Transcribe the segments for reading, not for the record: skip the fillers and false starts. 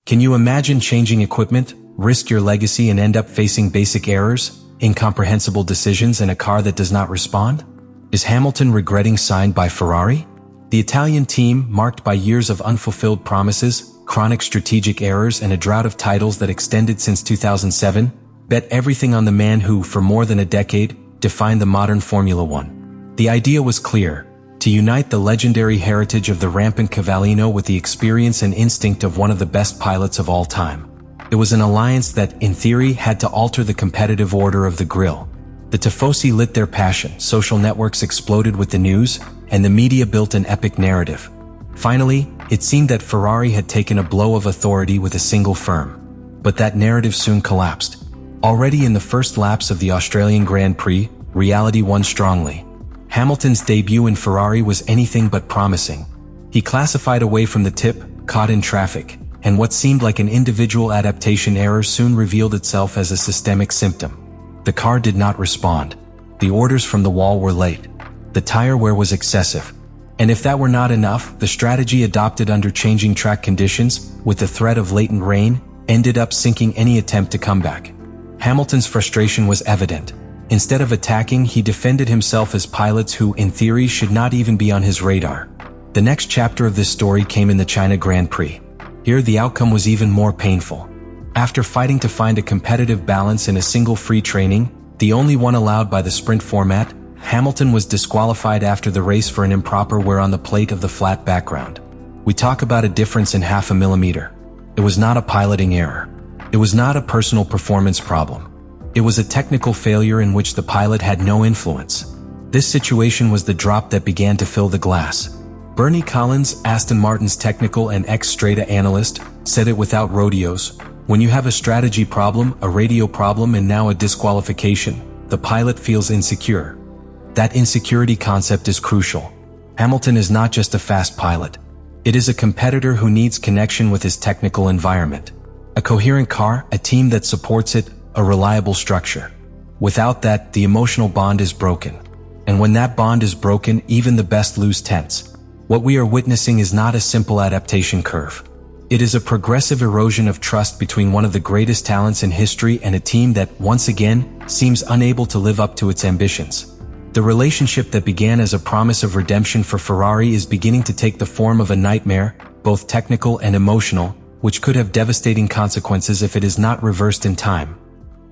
Can you imagine changing equipment, risk your legacy and end up facing basic errors, incomprehensible decisions and a car that does not respond? Is Hamilton regretting signed by Ferrari? The Italian team, marked by years of unfulfilled promises, chronic strategic errors and a drought of titles that extended since 2007, bet everything on the man who, for more than a decade, defined the modern Formula One. The idea was clear: to unite the legendary heritage of the rampant Cavallino with the experience and instinct of one of the best pilots of all time. It was an alliance that, in theory, had to alter the competitive order of the grille. The Tifosi lit their passion, social networks exploded with the news, and the media built an epic narrative. Finally, it seemed that Ferrari had taken a blow of authority with a single firm. But that narrative soon collapsed. Already in the first laps of the Australian Grand Prix, reality won strongly. Hamilton's debut in Ferrari was anything but promising. He classified away from the tip, caught in traffic, and what seemed like an individual adaptation error soon revealed itself as a systemic symptom. The car did not respond. The orders from the wall were late. The tire wear was excessive. And if that were not enough, the strategy adopted under changing track conditions, with the threat of latent rain, ended up sinking any attempt to come back. Hamilton's frustration was evident. Instead of attacking, he defended himself as pilots who, in theory, should not even be on his radar. The next chapter of this story came in the China Grand Prix. Here, the outcome was even more painful. After fighting to find a competitive balance in a single free training, the only one allowed by the sprint format, Hamilton was disqualified after the race for an improper wear on the plate of the flat background. We talk about a difference in half a millimeter. It was not a piloting error. It was not a personal performance problem. It was a technical failure in which the pilot had no influence. This situation was the drop that began to fill the glass. Bernie Collins, Aston Martin's technical and ex-Strata analyst, said it without rodeos: when you have a strategy problem, a radio problem and now a disqualification, the pilot feels insecure. That insecurity concept is crucial. Hamilton is not just a fast pilot. It is a competitor who needs connection with his technical environment. A coherent car, a team that supports it, a reliable structure. Without that, the emotional bond is broken. And when that bond is broken, even the best lose tense. What we are witnessing is not a simple adaptation curve. It is a progressive erosion of trust between one of the greatest talents in history and a team that, once again, seems unable to live up to its ambitions. The relationship that began as a promise of redemption for Ferrari is beginning to take the form of a nightmare, both technical and emotional, which could have devastating consequences if it is not reversed in time.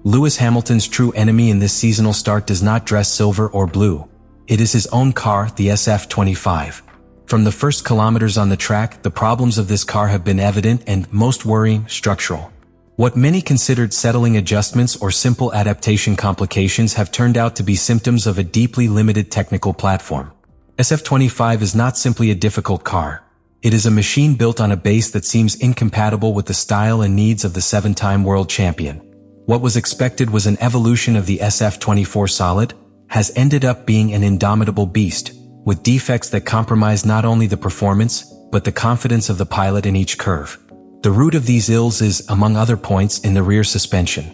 Lewis Hamilton's true enemy in this seasonal start does not dress silver or blue. It is his own car, the SF25. From the first kilometers on the track, the problems of this car have been evident and, most worrying, structural. What many considered settling adjustments or simple adaptation complications have turned out to be symptoms of a deeply limited technical platform. SF25 is not simply a difficult car. It is a machine built on a base that seems incompatible with the style and needs of the seven-time world champion. What was expected was an evolution of the SF24 Solid, has ended up being an indomitable beast, with defects that compromise not only the performance, but the confidence of the pilot in each curve. The root of these ills is, among other points, in the rear suspension.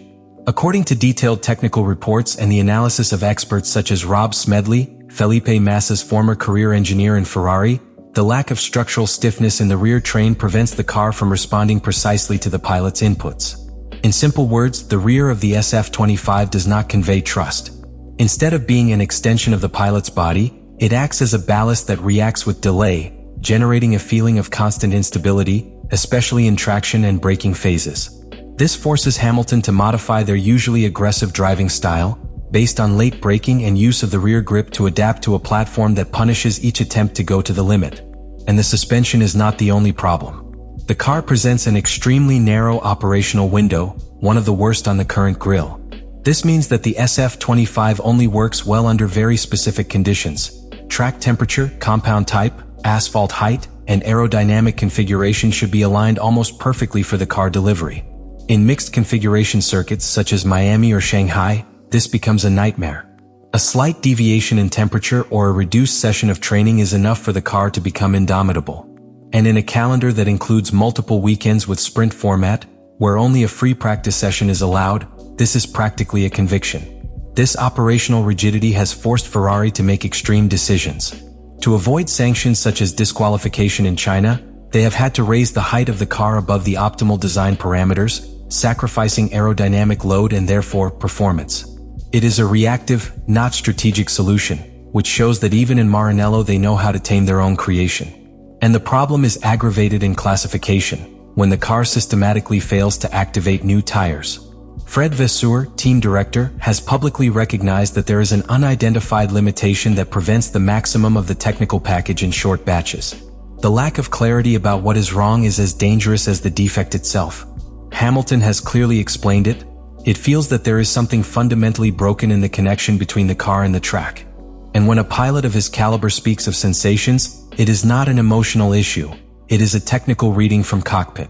According to detailed technical reports and the analysis of experts such as Rob Smedley, Felipe Massa's former career engineer in Ferrari, the lack of structural stiffness in the rear train prevents the car from responding precisely to the pilot's inputs. In simple words, the rear of the SF25 does not convey trust. Instead of being an extension of the pilot's body, it acts as a ballast that reacts with delay, generating a feeling of constant instability, especially in traction and braking phases. This forces Hamilton to modify their usually aggressive driving style, based on late braking and use of the rear grip to adapt to a platform that punishes each attempt to go to the limit. And the suspension is not the only problem. The car presents an extremely narrow operational window, one of the worst on the current grille. This means that the SF25 only works well under very specific conditions. Track temperature, compound type, asphalt height, and aerodynamic configuration should be aligned almost perfectly for the car delivery. In mixed configuration circuits such as Miami or Shanghai, this becomes a nightmare. A slight deviation in temperature or a reduced session of training is enough for the car to become indomitable. And in a calendar that includes multiple weekends with sprint format, where only a free practice session is allowed, this is practically a conviction. This operational rigidity has forced Ferrari to make extreme decisions. To avoid sanctions such as disqualification in China, They have had to raise the height of the car above the optimal design parameters, sacrificing aerodynamic load and therefore performance. It is a reactive, not strategic solution, which shows that even in Maranello they know how to tame their own creation. And the problem is aggravated in classification, when the car systematically fails to activate new tires. Fred Vasseur, team director, has publicly recognized that there is an unidentified limitation that prevents the maximum of the technical package in short batches. The lack of clarity about what is wrong is as dangerous as the defect itself. Hamilton has clearly explained it. It feels that there is something fundamentally broken in the connection between the car and the track. And when a pilot of his caliber speaks of sensations, it is not an emotional issue. It is a technical reading from cockpit.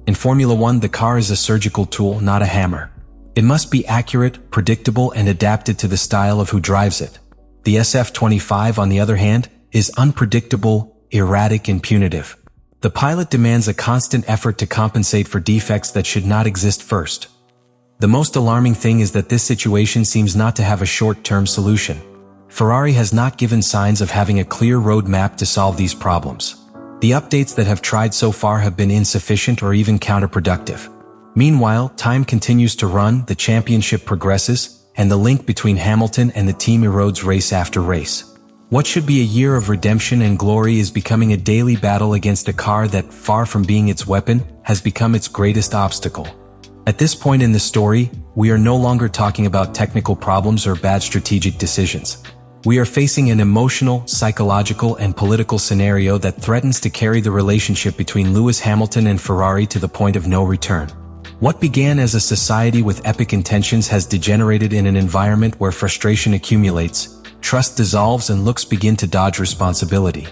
In Formula One, the car is a surgical tool, not a hammer. It must be accurate, predictable, and adapted to the style of who drives it. The SF-25, on the other hand, is unpredictable, erratic, and punitive. The pilot demands a constant effort to compensate for defects that should not exist first. The most alarming thing is that this situation seems not to have a short-term solution. Ferrari has not given signs of having a clear roadmap to solve these problems. The updates that have tried so far have been insufficient or even counterproductive. Meanwhile, time continues to run, the championship progresses, and the link between Hamilton and the team erodes race after race. What should be a year of redemption and glory is becoming a daily battle against a car that, far from being its weapon, has become its greatest obstacle. At this point in the story, we are no longer talking about technical problems or bad strategic decisions. We are facing an emotional, psychological, and political scenario that threatens to carry the relationship between Lewis Hamilton and Ferrari to the point of no return. What began as a society with epic intentions has degenerated in an environment where frustration accumulates, trust dissolves, and looks begin to dodge responsibility.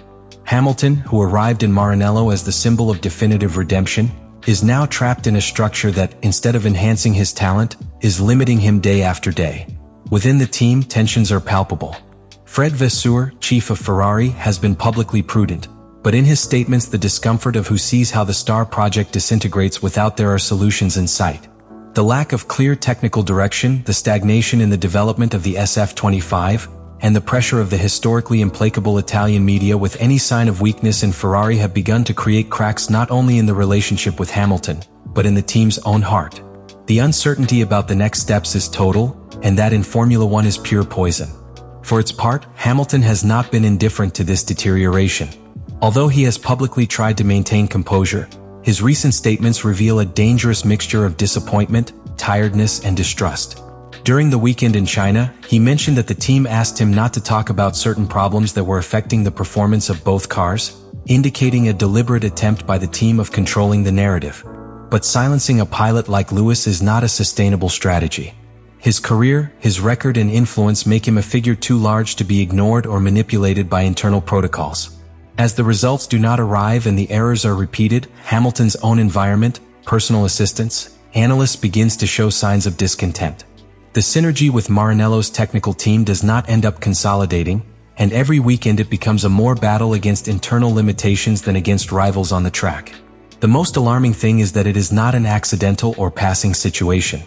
Hamilton, who arrived in Maranello as the symbol of definitive redemption, is now trapped in a structure that, instead of enhancing his talent, is limiting him day after day. Within the team, tensions are palpable. Fred Vasseur, chief of Ferrari, has been publicly prudent, but in his statements the discomfort of who sees how the star project disintegrates without there are solutions in sight. The lack of clear technical direction, the stagnation in the development of the SF-25, and the pressure of the historically implacable Italian media with any sign of weakness in Ferrari have begun to create cracks not only in the relationship with Hamilton, but in the team's own heart. The uncertainty about the next steps is total, and that in Formula One is pure poison. For its part, Hamilton has not been indifferent to this deterioration. Although he has publicly tried to maintain composure, his recent statements reveal a dangerous mixture of disappointment, tiredness, and distrust. During the weekend in China, he mentioned that the team asked him not to talk about certain problems that were affecting the performance of both cars, indicating a deliberate attempt by the team of controlling the narrative. But silencing a pilot like Lewis is not a sustainable strategy. His career, his record, and influence make him a figure too large to be ignored or manipulated by internal protocols. As the results do not arrive and the errors are repeated, Hamilton's own environment, personal assistants, analysts begins to show signs of discontent. The synergy with Maranello's technical team does not end up consolidating, and every weekend it becomes a more battle against internal limitations than against rivals on the track. The most alarming thing is that it is not an accidental or passing situation.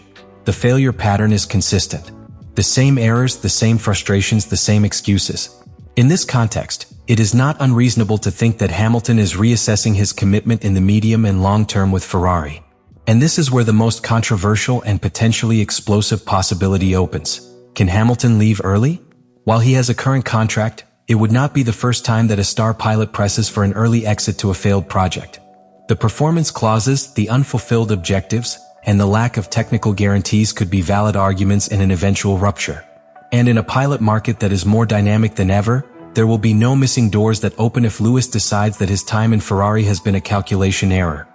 The failure pattern is consistent. The same errors, the same frustrations, the same excuses. In this context, it is not unreasonable to think that Hamilton is reassessing his commitment in the medium and long term with Ferrari. And this is where the most controversial and potentially explosive possibility opens. Can Hamilton leave early? While he has a current contract, it would not be the first time that a star pilot presses for an early exit to a failed project. The performance clauses, the unfulfilled objectives, and the lack of technical guarantees could be valid arguments in an eventual rupture. And in a pilot market that is more dynamic than ever, there will be no missing doors that open if Lewis decides that his time in Ferrari has been a calculation error.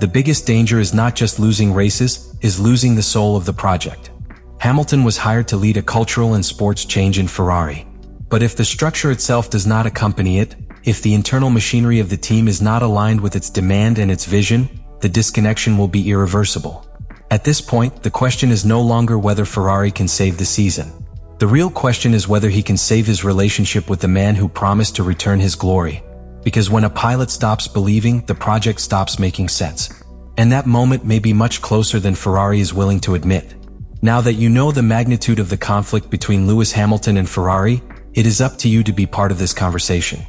The biggest danger is not just losing races, is losing the soul of the project. Hamilton was hired to lead a cultural and sports change in Ferrari. But if the structure itself does not accompany it, if the internal machinery of the team is not aligned with its demand and its vision, the disconnection will be irreversible. At this point, the question is no longer whether Ferrari can save the season. The real question is whether he can save his relationship with the man who promised to return his glory. Because when a pilot stops believing, the project stops making sense. And that moment may be much closer than Ferrari is willing to admit. Now that you know the magnitude of the conflict between Lewis Hamilton and Ferrari, it is up to you to be part of this conversation.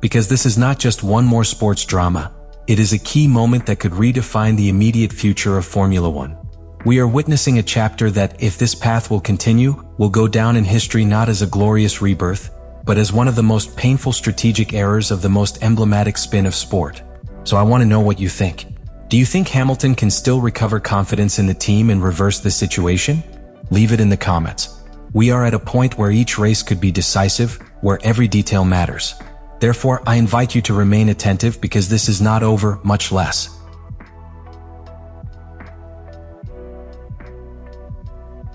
Because this is not just one more sports drama, It is a key moment that could redefine the immediate future of Formula One. We are witnessing a chapter that, if this path will continue, will go down in history not as a glorious rebirth, but as one of the most painful strategic errors of the most emblematic spin of sport. So I want to know what you think. Do you think Hamilton can still recover confidence in the team and reverse the situation? Leave it in the comments. We are at a point where each race could be decisive, where every detail matters. Therefore, I invite you to remain attentive because this is not over, much less.